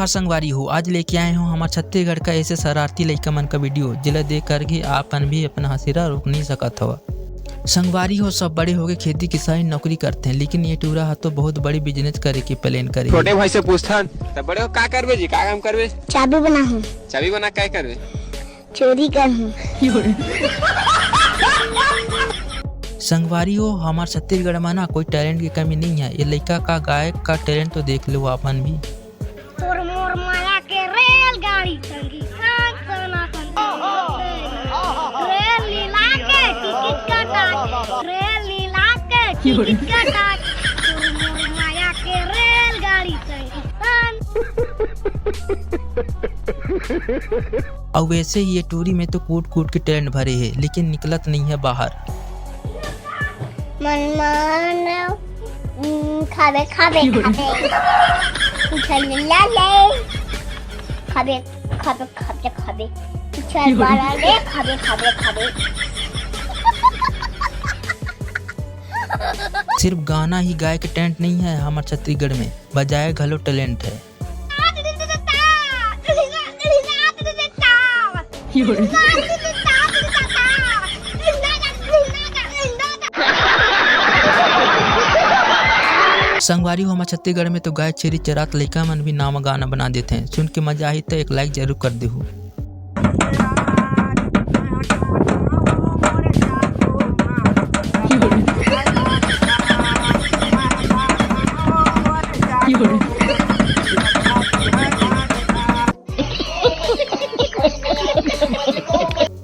जोहार संगवारी हो, आज लेके आए हूँ हमारे छत्तीसगढ़ का ऐसे शरारती लइका मन का वीडियो जिला देख कर भी आपन भी अपना हसीरा रोक नहीं सकत हवा। संगवारी हो, सब बड़े होके खेती किसानी नौकरी करते हैं, लेकिन ये टूरा हा तो बहुत बड़ी बिजनेस करे की प्लान करे। छोटे भाई से पूछता तब बड़े हो का करबे जी, का काम करबे? चाबी बना हूँ। चाबी बना क्या करबे? चोरी कर हूँ। संगवारी हो, हमारे छत्तीसगढ़ में ना कोई टैलेंट की कमी नहीं है। ये लड़का का गायक का टैलेंट तो देख लो आपन भी। तोर मोर माया के रेलगाड़ी संगी संग सनातन रेल लीला के टिकट कटा रेल लीला के टिकट कटा तोर मोर माया के रेलगाड़ी संगी संग। और वैसे ही ये टूरी में तो कूट कूट के टैलेंट भरे है, लेकिन निकलत नहीं है बाहर। मन खाबे खाबे खाबे उछल ला ले खाबे खाबे खाबे खाबे उछल वाला ले खाबे खाबे खाबे। सिर्फ गाना ही गाय के टैलेंट नहीं है हमारे छत्तीसगढ़ में, बजाए घलो टैलेंट है। संगवारी हो, हमारे छत्तीसगढ़ में तो गाय छेरी चरात लइका मन भी नाम गाना बना देते हैं। सुन के मजा आई तो एक लाइक जरूर कर देहु।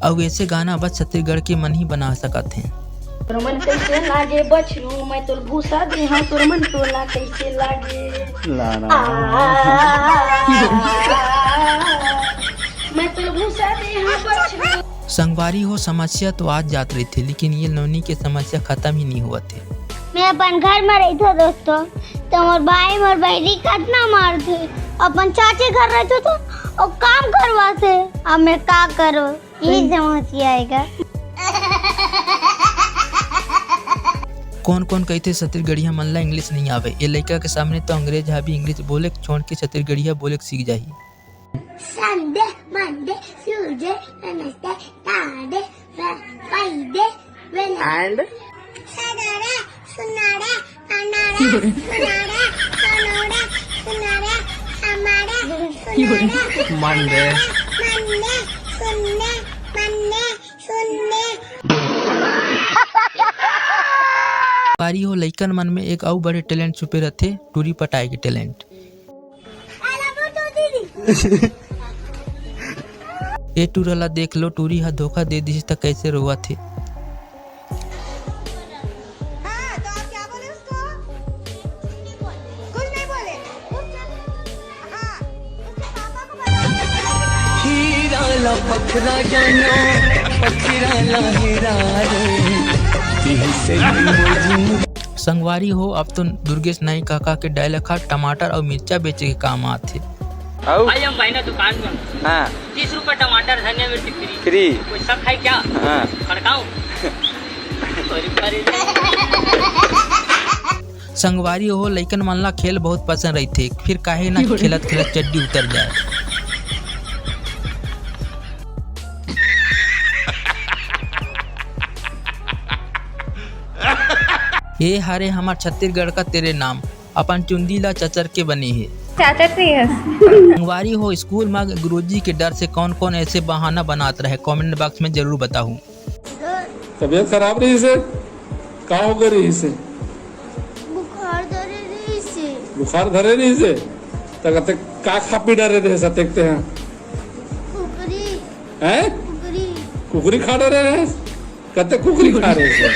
और ऐसे गाना बस छत्तीसगढ़ के मन ही बना सकते हैं। तोर मन कैसे लागे बछरू, मैं तोर भूसा दे हाँ तोर मन टोला कैसे लागे मैं तोर भूसा दे हाँ बछरू। संगवारी हो, समस्या तो आज जात रही थी, लेकिन ये नौनी की समस्या खत्म ही नहीं हुआ थे। मैं अपन घर में रही था दोस्तों, तो मोर भाई मोर बहनी कितना मार थे। अपन चाचे घर रहते तो और काम करवाते। अब मैं क्या करो, यही समस्या आएगा। कौन कौन कहते छत्तीसगढ़िया मन ला इंग्लिश नहीं आवे, ये लड़का के सामने तो अंग्रेज भी इंग्लिश बोले छोड़ के छत्तीसगढ़िया बोले सीख जाही। Sunday Monday Tuesday Wednesday Thursday Friday and Saturday Sunday Monday Tuesday Sunday Monday पारी हो, लइकन मन में एक और बड़े टैलेंट छुपे रहते, टूरी पटाए के टैलेंट। ये टूरला देख लो, टूरी हा धोखा दे दी तक कैसे रोआ थे। संगवारी हो, अब तो दुर्गेश नाई काका के डायलॉग खा टमाटर और मिर्चा बेचे के काम आते। भाई हम भाई ना दुकान में 30 रुपए टमाटर धनिया मिर्ची फ्री कोई सब खाई क्या? खड़काऊं? संगवारी हो, लइकन मन ला खेल बहुत पसंद रही थे, फिर काहे ना खेलत खेलत चड्डी उतर जाए। ये हारे हमार छत्तीसगढ़ का तेरे नाम, अपन चुंदी ला चचर के बने है। संगवारी हो, स्कूल में गुरुजी के डर से कौन कौन ऐसे बहाना बनाते रहे, कमेंट बॉक्स में जरूर बताऊं। तबीयत खराब रही से का हो गई रही से बुखार धरे रही से तक का खा पी डरे रहे से देखते हैं कुकरी खा डरे रहे कते कुकरी खा रहे से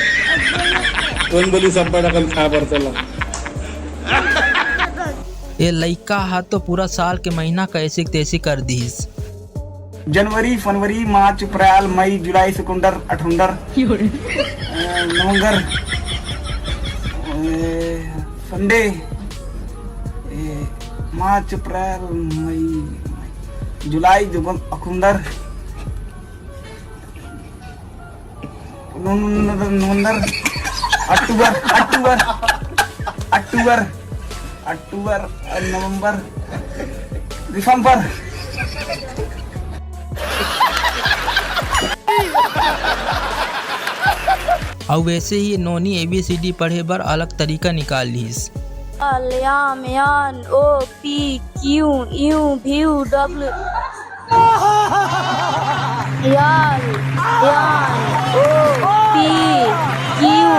कौन बोली सब बड़ा कल खा बर चला। ये लइका हा तो पूरा साल के महीना कैसे तैसे कर दीस। जनवरी फरवरी मार्च अप्रैल मई जुलाई सितंबर अठंबर नवंबर संडे मार्च अप्रैल मई जुलाई अक्टूबर नवंबर अक्टूबर नवंबर रिफॉर्म पर। और वैसे ही नोनी ABCD पढ़े बर अलग तरीका निकाल लीस। M N O P Q U V W L N O P Q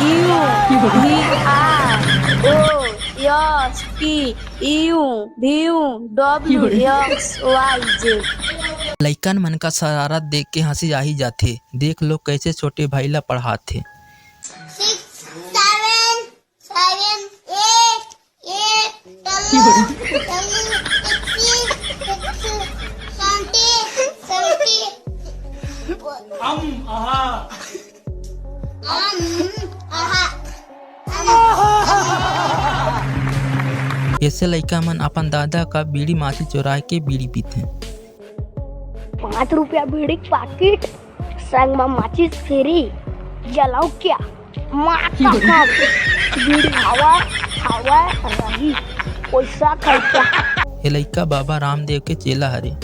U V R O S P U V W X Y Z. लइकन मन का शरारत देख के हंसी आ ही जाथे। देख लो कैसे छोटे भाई ला पढ़ाथे। 6 7 7 8 ऐसे लइका मन अपन दादा का बीड़ी माची चुरा के बीड़ी पीते। 5 रुपया बीड़ी पाकिट संग में माचिस फ्री जलाओ क्या माँ का बीड़ी हवा हवा रही पैसा खर्चा। ये लइका बाबा रामदेव के चेला हरे।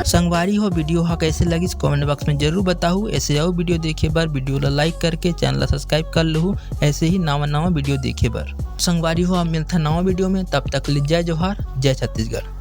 संगवारी हो वीडियो हा कैसे लगी कमेंट बॉक्स में जरूर बताओ। ऐसे और वीडियो देखे बार वीडियो ला लाइक करके चैनल ला सब्सक्राइब कर लो। ऐसे ही नवा वीडियो देखे बार संगवारी हो। अब मिलता नवा वीडियो में, तब तक ले जय जोहार, जय छत्तीसगढ़।